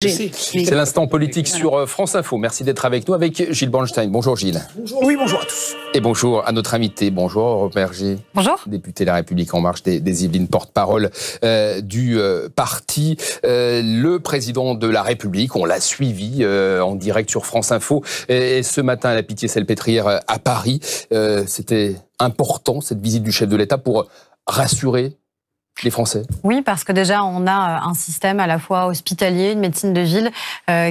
C'est l'instant politique sur France Info. Merci d'être avec nous avec Gilles Bornstein. Bonjour Gilles. Bonjour. Oui, bonjour à tous. Et bonjour à notre invité. Bonjour Europe Berger. Bonjour. Député La République En Marche des Yvelines, porte-parole du parti. Le président de la République, on l'a suivi en direct sur France Info. Et ce matin à la Pitié-Salpêtrière à Paris, c'était important cette visite du chef de l'État pour rassurer les Français. Oui, parce que déjà, on a un système à la fois hospitalier, une médecine de ville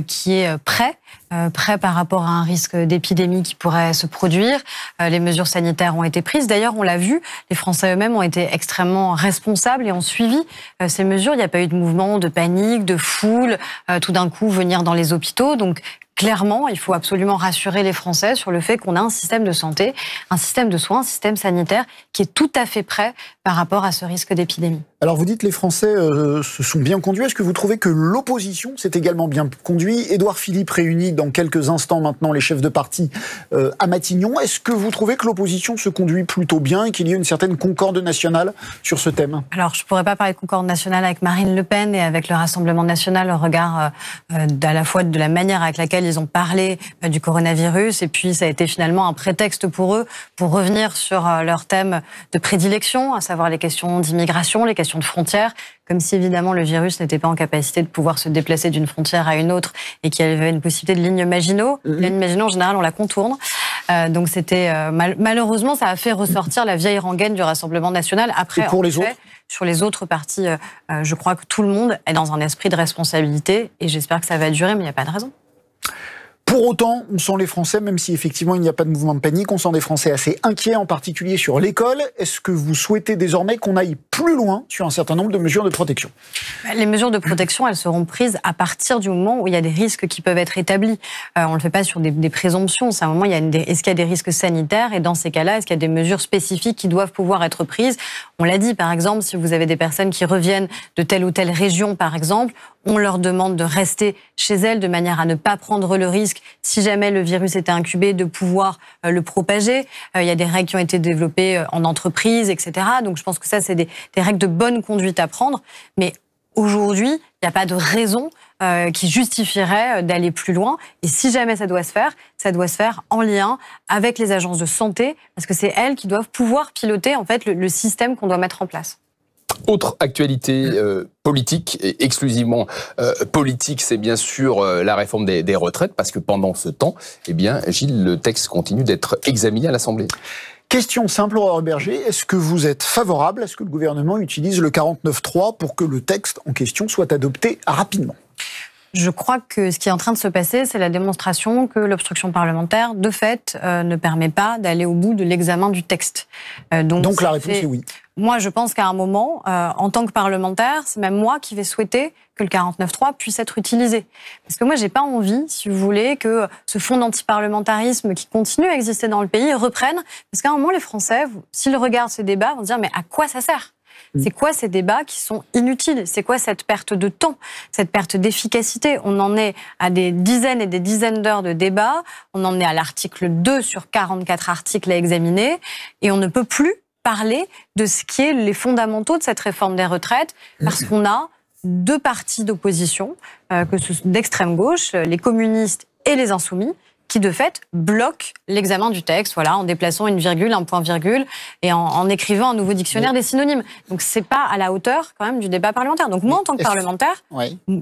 qui est prêt par rapport à un risque d'épidémie qui pourrait se produire. Les mesures sanitaires ont été prises. D'ailleurs, on l'a vu, les Français eux-mêmes ont été extrêmement responsables et ont suivi ces mesures. Il n'y a pas eu de mouvement, de panique, de foule, tout d'un coup venir dans les hôpitaux. Donc, clairement, il faut absolument rassurer les Français sur le fait qu'on a un système de santé, un système de soins, un système sanitaire qui est tout à fait prêt par rapport à ce risque d'épidémie. Alors vous dites les Français se sont bien conduits. Est-ce que vous trouvez que l'opposition s'est également bien conduite? Édouard Philippe réunit dans quelques instants maintenant les chefs de parti à Matignon. Est-ce que vous trouvez que l'opposition se conduit plutôt bien et qu'il y a une certaine concorde nationale sur ce thème? Alors je ne pourrais pas parler de concorde nationale avec Marine Le Pen et avec le Rassemblement national au regard à la fois de la manière avec laquelle ils ont parlé du coronavirus, et puis ça a été finalement un prétexte pour eux pour revenir sur leur thème de prédilection, à savoir les questions d'immigration, les questions de frontières, comme si évidemment le virus n'était pas en capacité de pouvoir se déplacer d'une frontière à une autre et qu'il y avait une possibilité de ligne Maginot. La ligne Maginot, en général, on la contourne. Donc c'était malheureusement, ça a fait ressortir la vieille rengaine du Rassemblement national. Après, et pour les autres, sur les autres partis, je crois que tout le monde est dans un esprit de responsabilité et j'espère que ça va durer, mais il n'y a pas de raison. Pour autant, on sent les Français, même si effectivement il n'y a pas de mouvement de panique, on sent des Français assez inquiets, en particulier sur l'école. Est-ce que vous souhaitez désormais qu'on aille plus loin sur un certain nombre de mesures de protection? Les mesures de protection, elles seront prises à partir du moment où il y a des risques qui peuvent être établis. On ne le fait pas sur des présomptions. C'est un moment, est-ce qu'il y a des risques sanitaires? Et dans ces cas-là, est-ce qu'il y a des mesures spécifiques qui doivent pouvoir être prises? On l'a dit, par exemple, si vous avez des personnes qui reviennent de telle ou telle région, par exemple, on leur demande de rester chez elles de manière à ne pas prendre le risque, si jamais le virus était incubé, de pouvoir le propager. Il y a des règles qui ont été développées en entreprise, etc. Donc je pense que ça, c'est des règles de bonne conduite à prendre. Mais aujourd'hui, il n'y a pas de raison qui justifierait d'aller plus loin. Et si jamais ça doit se faire en lien avec les agences de santé, parce que c'est elles qui doivent pouvoir piloter en fait le système qu'on doit mettre en place. Autre actualité politique, et exclusivement politique, c'est bien sûr la réforme des retraites, parce que pendant ce temps, eh bien, Gilles, le texte continue d'être examiné à l'Assemblée. Question simple, Aurore Berger, est-ce que vous êtes favorable à ce que le gouvernement utilise le 49.3 pour que le texte en question soit adopté rapidement? Je crois que ce qui est en train de se passer, c'est la démonstration que l'obstruction parlementaire, de fait, ne permet pas d'aller au bout de l'examen du texte. Donc la réponse est oui. Moi, je pense qu'à un moment, en tant que parlementaire, c'est même moi qui vais souhaiter que le 49.3 puisse être utilisé. Parce que moi, j'ai pas envie, si vous voulez, que ce fond d'antiparlementarisme qui continue à exister dans le pays reprenne. Parce qu'à un moment, les Français, s'ils regardent ces débats, vont se dire « mais à quoi ça sert ?» C'est quoi ces débats qui sont inutiles? C'est quoi cette perte de temps, cette perte d'efficacité? On en est à des dizaines et des dizaines d'heures de débats. On en est à l'article 2 sur 44 articles à examiner. Et on ne peut plus parler de ce qui est les fondamentaux de cette réforme des retraites parce qu'on a deux partis d'opposition, d'extrême gauche, les communistes et les insoumis, qui de fait bloquent l'examen du texte, voilà, en déplaçant une virgule, un point-virgule, et en écrivant un nouveau dictionnaire des synonymes. Donc c'est pas à la hauteur quand même du débat parlementaire. Donc moi, en tant que parlementaire,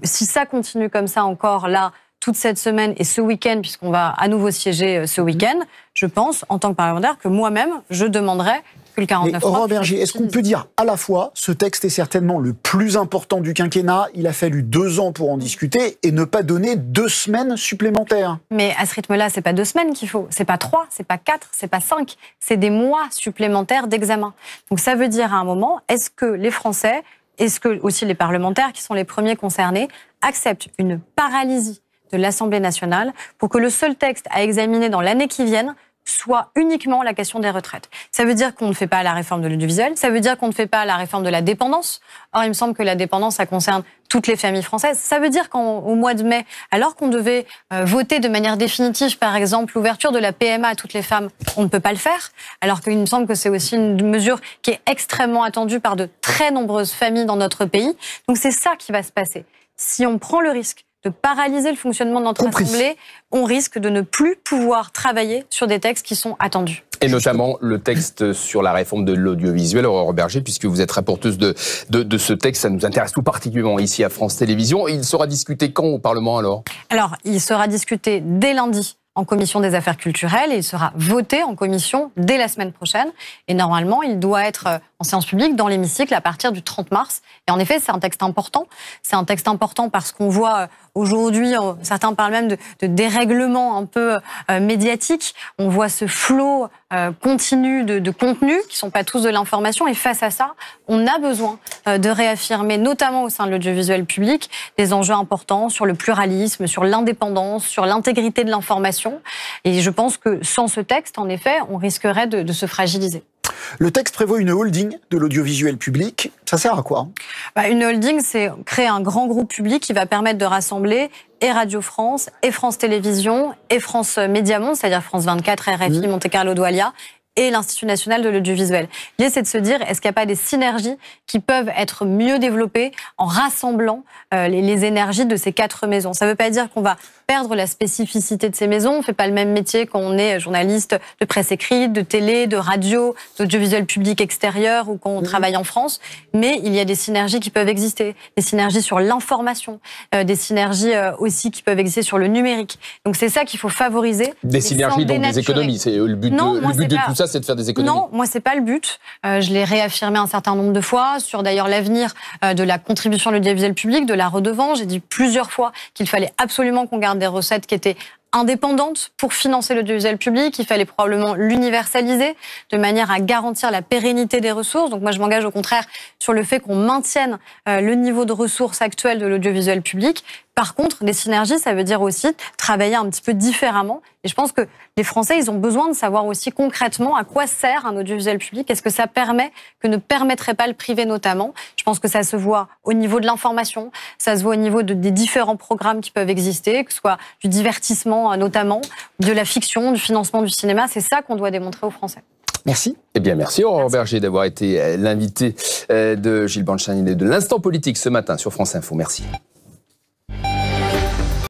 si ça continue comme ça encore là, toute cette semaine et ce week-end, puisqu'on va à nouveau siéger ce week-end, je pense, en tant que parlementaire, que moi-même, je demanderais que le 49.3... Aurore Berger, est-ce qu'on peut dire à la fois, ce texte est certainement le plus important du quinquennat, il a fallu 2 ans pour en discuter, et ne pas donner 2 semaines supplémentaires? Mais à ce rythme-là, c'est pas 2 semaines qu'il faut, c'est pas 3, c'est pas 4, c'est pas 5, c'est des mois supplémentaires d'examen. Donc ça veut dire à un moment, est-ce que les Français, est-ce que aussi les parlementaires, qui sont les premiers concernés, acceptent une paralysie de l'Assemblée nationale pour que le seul texte à examiner dans l'année qui vient soit uniquement la question des retraites. Ça veut dire qu'on ne fait pas la réforme de l'audiovisuel, ça veut dire qu'on ne fait pas la réforme de la dépendance. Or, il me semble que la dépendance, ça concerne toutes les familles françaises. Ça veut dire qu'au mois de mai, alors qu'on devait voter de manière définitive, par exemple, l'ouverture de la PMA à toutes les femmes, on ne peut pas le faire, alors qu'il me semble que c'est aussi une mesure qui est extrêmement attendue par de très nombreuses familles dans notre pays. Donc c'est ça qui va se passer. Si on prend le risque de paralyser le fonctionnement de notre Assemblée, on risque de ne plus pouvoir travailler sur des textes qui sont attendus. Et notamment le texte sur la réforme de l'audiovisuel, Aurore Bergé, puisque vous êtes rapporteuse de ce texte, ça nous intéresse tout particulièrement ici à France Télévisions. Il sera discuté quand au Parlement alors ? Alors, il sera discuté dès lundi en commission des affaires culturelles et il sera voté en commission dès la semaine prochaine. Et normalement, il doit être en séance publique dans l'hémicycle à partir du 30 mars. Et en effet, c'est un texte important. C'est un texte important parce qu'on voit aujourd'hui, certains parlent même de dérèglement un peu médiatique. On voit ce flot continu de contenus qui sont pas tous de l'information. Et face à ça, on a besoin de réaffirmer, notamment au sein de l'audiovisuel public, des enjeux importants sur le pluralisme, sur l'indépendance, sur l'intégrité de l'information. Et je pense que sans ce texte, en effet, on risquerait de se fragiliser. Le texte prévoit une holding de l'audiovisuel public. Ça sert à quoi ? Une holding, c'est créer un grand groupe public qui va permettre de rassembler et Radio France, et France Télévisions, et France Média Monde, c'est-à-dire France 24, RFI, Monte Carlo Doualiya, et l'Institut national de l'audiovisuel. L'idée, c'est de se dire, est-ce qu'il n'y a pas des synergies qui peuvent être mieux développées en rassemblant les énergies de ces 4 maisons ? Ça ne veut pas dire qu'on va perdre la spécificité de ces maisons. On ne fait pas le même métier quand on est journaliste de presse écrite, de télé, de radio, d'audiovisuel public extérieur ou quand on travaille en France. Mais il y a des synergies qui peuvent exister. Des synergies sur l'information, des synergies aussi qui peuvent exister sur le numérique. Donc c'est ça qu'il faut favoriser. Des synergies, donc des économies. C'est le but de tout ça, c'est de faire des économies. Non, moi c'est pas le but. Je l'ai réaffirmé un certain nombre de fois sur d'ailleurs l'avenir de la contribution à l'audiovisuel public, de la redevance. J'ai dit plusieurs fois qu'il fallait absolument qu'on garde des recettes qui étaient indépendante pour financer l'audiovisuel public. Il fallait probablement l'universaliser de manière à garantir la pérennité des ressources. Donc moi, je m'engage au contraire sur le fait qu'on maintienne le niveau de ressources actuel de l'audiovisuel public. Par contre, des synergies, ça veut dire aussi travailler un petit peu différemment. Et je pense que les Français, ils ont besoin de savoir aussi concrètement à quoi sert un audiovisuel public. Est-ce que ça permet, que ne permettrait pas le privé notamment ? Je pense que ça se voit au niveau de l'information, ça se voit au niveau des différents programmes qui peuvent exister, que ce soit du divertissement notamment, de la fiction, du financement du cinéma. C'est ça qu'on doit démontrer aux Français. Merci. Eh bien, merci Aurore Bergé d'avoir été l'invité de Gilles Benchanin et de l'Instant Politique ce matin sur France Info. Merci.